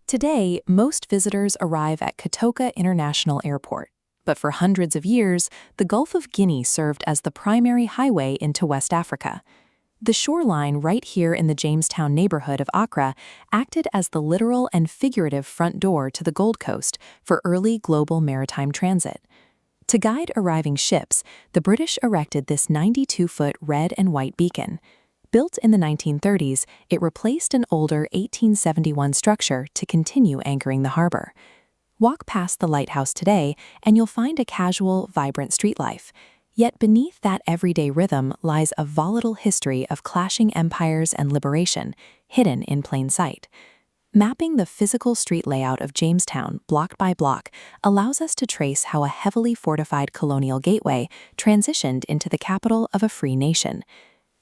Today, most visitors arrive at Kotoka International Airport, but for hundreds of years, the Gulf of Guinea served as the primary highway into West Africa. The shoreline right here in the Jamestown neighborhood of Accra acted as the literal and figurative front door to the Gold Coast for early global maritime transit. To guide arriving ships, the British erected this 92-foot red and white beacon. Built in the 1930s, it replaced an older 1871 structure to continue anchoring the harbor. Walk past the lighthouse today, and you'll find a casual, vibrant street life. Yet beneath that everyday rhythm lies a volatile history of clashing empires and liberation, hidden in plain sight. Mapping the physical street layout of Jamestown block by block allows us to trace how a heavily fortified colonial gateway transitioned into the capital of a free nation.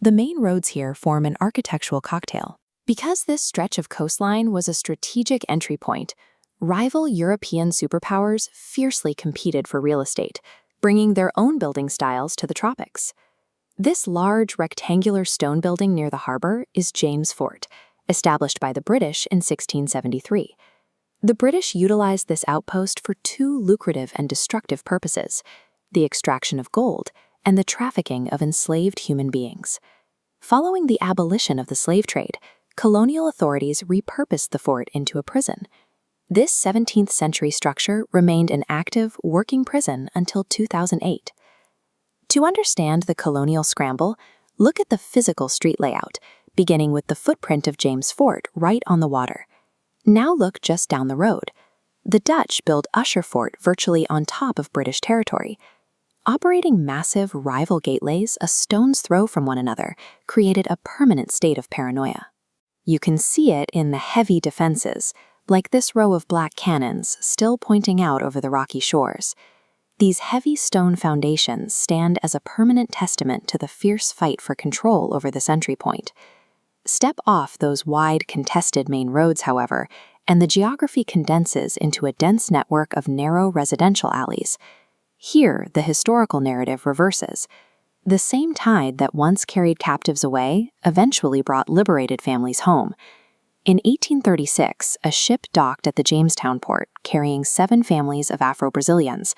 The main roads here form an architectural cocktail. Because this stretch of coastline was a strategic entry point, rival European superpowers fiercely competed for real estate, bringing their own building styles to the tropics. This large rectangular stone building near the harbor is James Fort, established by the British in 1673. The British utilized this outpost for two lucrative and destructive purposes: the extraction of gold and the trafficking of enslaved human beings. Following the abolition of the slave trade, colonial authorities repurposed the fort into a prison. This 17th-century structure remained an active, working prison until 2008. To understand the colonial scramble, look at the physical street layout, beginning with the footprint of James Fort right on the water. Now look just down the road. The Dutch built Usher Fort virtually on top of British territory. Operating massive rival gatelways a stone's throw from one another created a permanent state of paranoia. You can see it in the heavy defenses, like this row of black cannons still pointing out over the rocky shores. These heavy stone foundations stand as a permanent testament to the fierce fight for control over this entry point. Step off those wide, contested main roads, however, and the geography condenses into a dense network of narrow residential alleys. Here, the historical narrative reverses. The same tide that once carried captives away eventually brought liberated families home. In 1836, a ship docked at the Jamestown port carrying 7 families of Afro-Brazilians.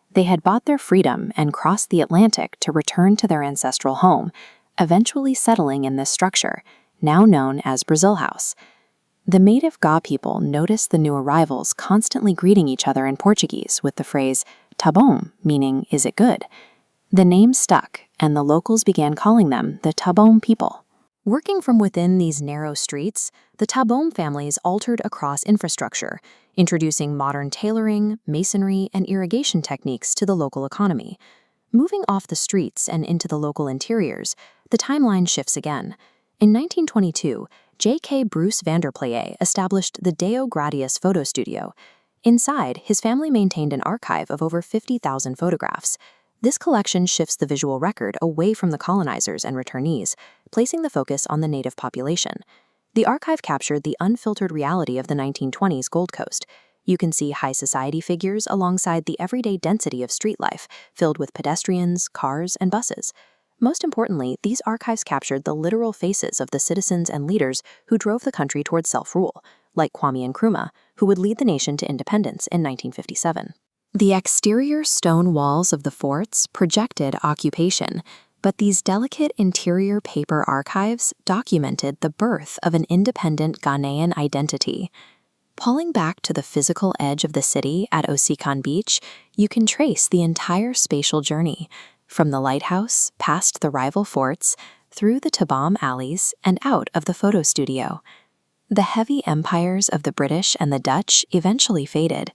They had bought their freedom and crossed the Atlantic to return to their ancestral home, eventually settling in this structure, now known as Brazil House. The native Ga people noticed the new arrivals constantly greeting each other in Portuguese with the phrase "tá bom," meaning "is it good?" The name stuck, and the locals began calling them the tá bom people. Working from within these narrow streets, the tá bom families altered across infrastructure, introducing modern tailoring, masonry, and irrigation techniques to the local economy. Moving off the streets and into the local interiors, the timeline shifts again. In 1922, J.K. Bruce Vanderplaye established the Deo Gratias photo studio. Inside, his family maintained an archive of over 50,000 photographs. This collection shifts the visual record away from the colonizers and returnees, placing the focus on the native population. The archive captured the unfiltered reality of the 1920s Gold Coast. You can see high society figures alongside the everyday density of street life, filled with pedestrians, cars, and buses. Most importantly, these archives captured the literal faces of the citizens and leaders who drove the country towards self-rule, like Kwame Nkrumah, who would lead the nation to independence in 1957. The exterior stone walls of the forts projected occupation, but these delicate interior paper archives documented the birth of an independent Ghanaian identity. Pulling back to the physical edge of the city at Osikan Beach, you can trace the entire spatial journey, from the lighthouse, past the rival forts, through the Tabam alleys, and out of the photo studio. The heavy empires of the British and the Dutch eventually faded.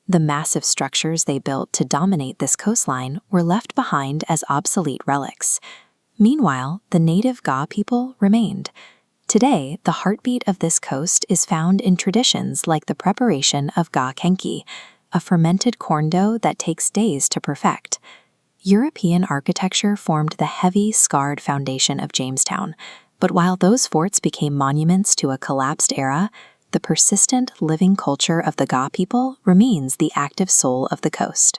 The massive structures they built to dominate this coastline were left behind as obsolete relics. Meanwhile, the native Ga people remained. Today, the heartbeat of this coast is found in traditions like the preparation of Ga Kenkey, a fermented corn dough that takes days to perfect. European architecture formed the heavy, scarred foundation of Jamestown, but while those forts became monuments to a collapsed era, the persistent living culture of the Ga people remains the active soul of the coast.